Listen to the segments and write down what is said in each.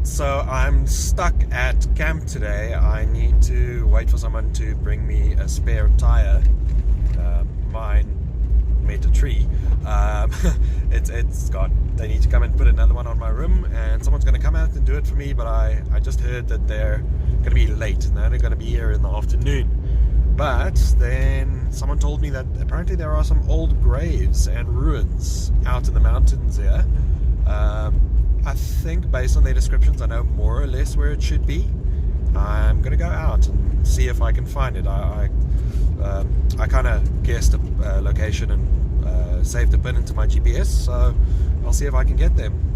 So I'm stuck at camp today. I need to wait for someone to bring me a spare tire. Mine met a tree. It's gone. They need to come and put another one on my rim, and someone's going to come out and do it for me. But I just heard that they're going to be late, and they're only going to be here in the afternoon. But then someone told me that apparently there are some old graves and ruins out in the mountains here. I think based on their descriptions I know more or less where it should be. I'm gonna go out and see if I can find it. I kind of guessed a location and saved a pin into my GPS, so I'll see if I can get them.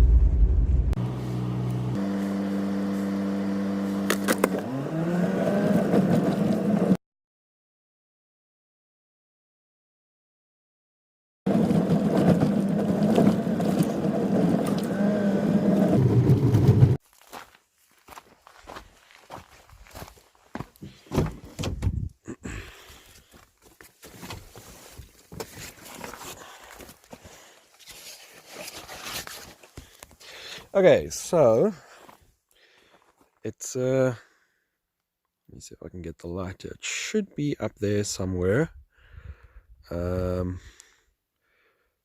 Okay, so it's let me see if I can get the light here. It should be up there somewhere.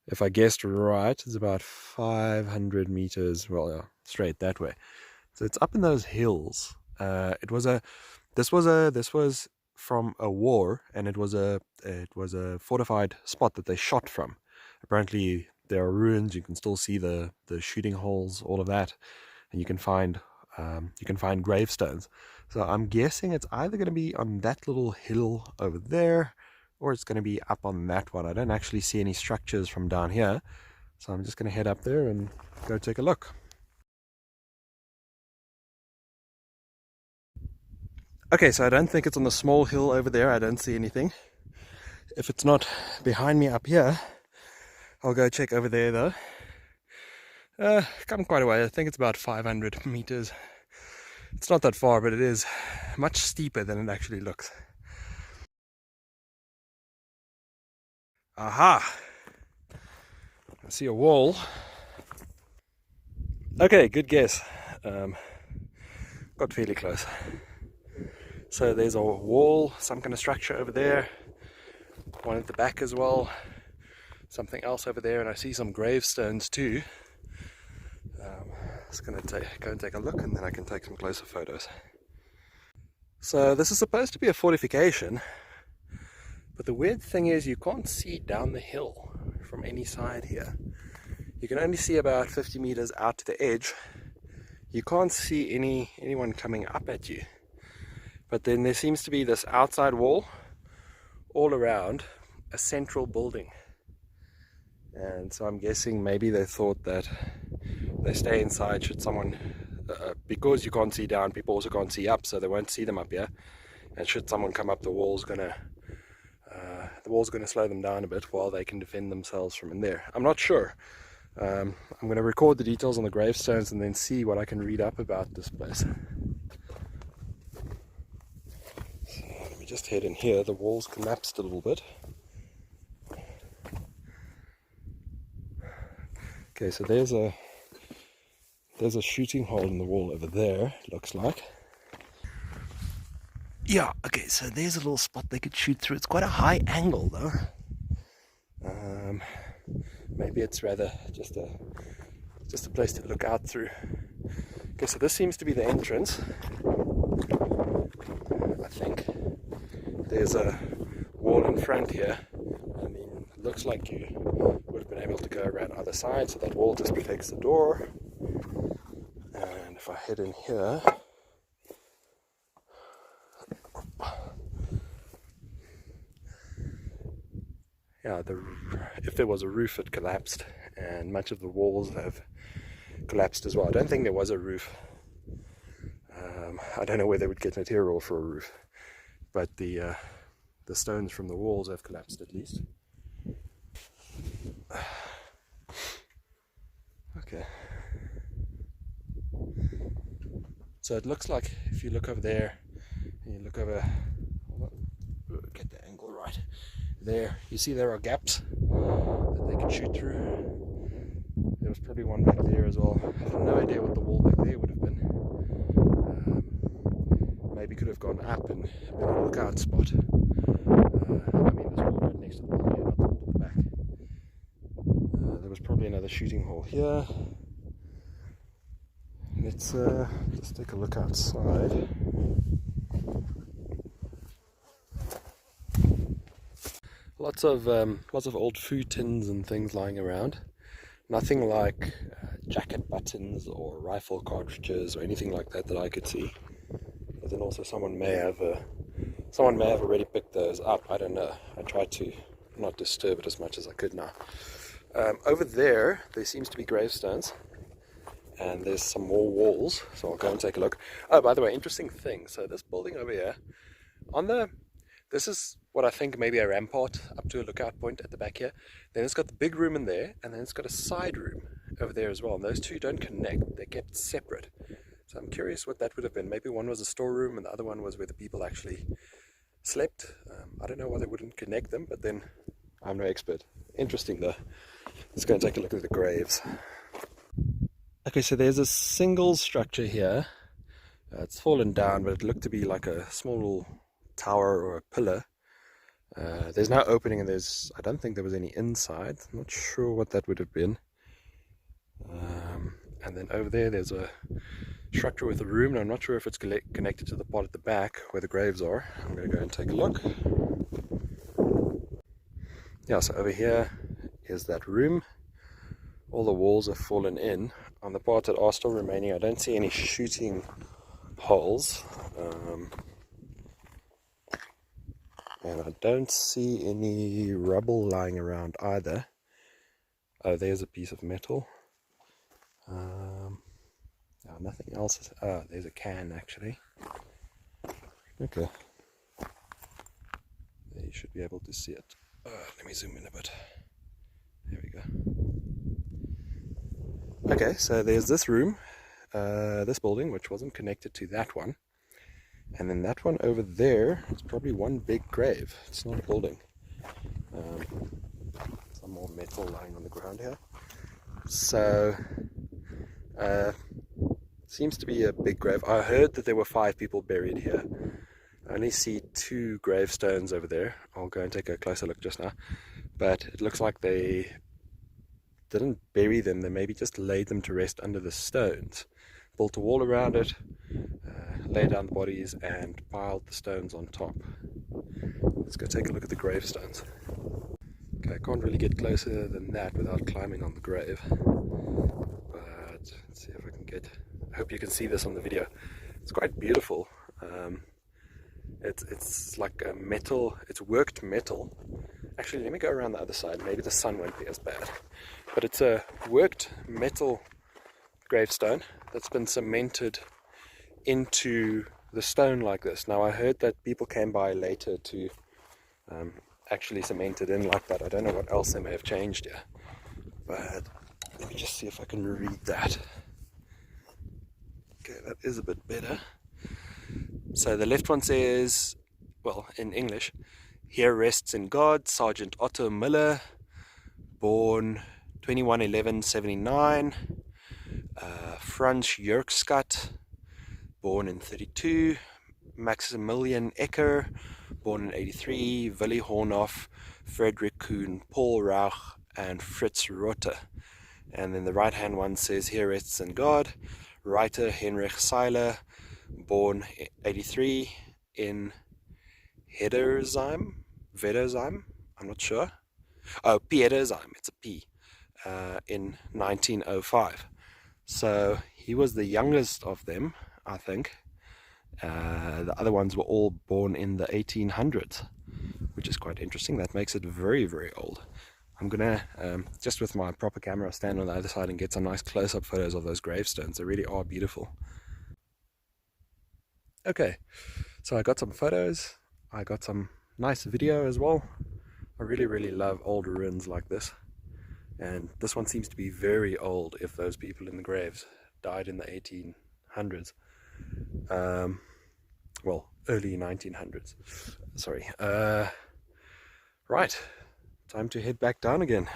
If I guessed right, it's about 500 meters, well, yeah, straight that way. So it's up in those hills. This was from a war, and it was a fortified spot that they shot from. Apparently there are ruins. You can still see the shooting holes, all of that, and you can find gravestones. So I'm guessing it's either going to be on that little hill over there, or it's going to be up on that one. I don't actually see any structures from down here, so I'm just going to head up there and go take a look. Okay, so I don't think it's on the small hill over there. I don't see anything. If it's not behind me up here, I'll go check over there though. Come quite a way. I think it's about 500 meters. It's not that far, but it is much steeper than it actually looks. Aha! I see a wall. Okay, good guess. Got fairly close. So there's a wall, some kind of structure over there, one at the back as well, something else over there, and I see some gravestones too. Just going to go and take a look, and then I can take some closer photos. So this is supposed to be a fortification, but the weird thing is you can't see down the hill from any side here. You can only see about 50 meters out to the edge. You can't see anyone coming up at you. But then there seems to be this outside wall all around a central building. And so I'm guessing maybe they thought that they stay inside should someone, because you can't see down, people also can't see up, so they won't see them up here. And should someone come up, the wall's gonna slow them down a bit while they can defend themselves from in there. I'm not sure. I'm gonna record the details on the gravestones and then see what I can read up about this place. Let me just head in here. The wall's collapsed a little bit. Okay, so there's a shooting hole in the wall over there, it looks like. Yeah, okay, so there's a little spot they could shoot through. It's quite a high angle though. Maybe it's rather just a place to look out through. Okay, so this seems to be the entrance. I think there's a wall in front here. I mean, it looks like you would have been able to go around either side, so that wall just protects the door. And if I head in here, yeah, if there was a roof, it collapsed, and much of the walls have collapsed as well. I don't think there was a roof. I don't know where they would get material for a roof, but the stones from the walls have collapsed at least. Okay. So it looks like if you look over there, and you look over, get the angle right, there, you see there are gaps that they could shoot through. There was probably one back there as well. I have no idea what the wall back there would have been. have gone up and been a lookout spot. I mean, this wall right next to the wall here, not the wall at the back. There was probably another shooting hole here. Let's just take a look outside. Lots of old food tins and things lying around. Nothing like jacket buttons or rifle cartridges or anything like that that I could see. But then also someone may have already picked those up. I don't know. I tried to not disturb it as much as I could now. Over there seems to be gravestones, and there's some more walls. So I'll go and take a look. Oh, by the way, interesting thing. So this building over here, this is what I think maybe a rampart up to a lookout point at the back here. Then it's got the big room in there, and then it's got a side room over there as well. And those two don't connect, they're kept separate. So I'm curious what that would have been. Maybe one was a storeroom and the other one was where the people actually slept. I don't know why they wouldn't connect them, but then I'm no expert. Interesting though. Let's go and take a look at the graves. Okay, so there's a single structure here. It's fallen down, but it looked to be like a small tower or a pillar. There's no opening, and I don't think there was any inside. I'm not sure what that would have been. And then over there's a structure with a room, and I'm not sure if it's connected to the part at the back where the graves are. I'm going to go and take a look. Yeah, so over here is that room. All the walls have fallen in. On the parts that are still remaining, I don't see any shooting holes. And I don't see any rubble lying around either. Oh, there's a piece of metal. No, nothing else. There's a can actually. Okay. There you should be able to see it. Let me zoom in a bit. There we go. Okay, so there's this room, this building, which wasn't connected to that one. And then that one over there, it's probably one big grave. It's not a building. Some more metal lying on the ground here. So, seems to be a big grave. I heard that there were 5 people buried here. I only see 2 gravestones over there. I'll go and take a closer look just now. But it looks like they didn't bury them. They maybe just laid them to rest under the stones. Built a wall around it, laid down the bodies, and piled the stones on top. Let's go take a look at the gravestones. Okay, I can't really get closer than that without climbing on the grave. But let's see if I can I hope you can see this on the video. It's quite beautiful. It's like a metal, it's worked metal. Actually, let me go around the other side. Maybe the sun won't be as bad. But it's a worked metal gravestone that's been cemented into the stone like this. Now I heard that people came by later to actually cement it in like that. I don't know what else they may have changed here, but let me just see if I can read that. Okay, that is a bit better. So the left one says, well, in English, "Here rests in God Sergeant Otto Miller, born 21/11/79, Franz Jurkskat, born in 32, Maximilian Ecker, born in 83, Willy Hornoff, Frederick Kuhn, Paul Rauch, and Fritz Rotter." And then the right hand one says, "Here rests in God Reiter Heinrich Seiler, born 83 in Hedersheim, I'm not sure. Oh, Pedersheim, it's a P, in 1905. So he was the youngest of them, I think. The other ones were all born in the 1800s, which is quite interesting. That makes it very, very old. I'm gonna, just with my proper camera, stand on the other side and get some nice close-up photos of those gravestones. They really are beautiful. Okay, so I got some photos, I got some nice video as well. I really, really love old ruins like this. And this one seems to be very old if those people in the graves died in the 1800s. Well, early 1900s. Sorry. Right, time to head back down again.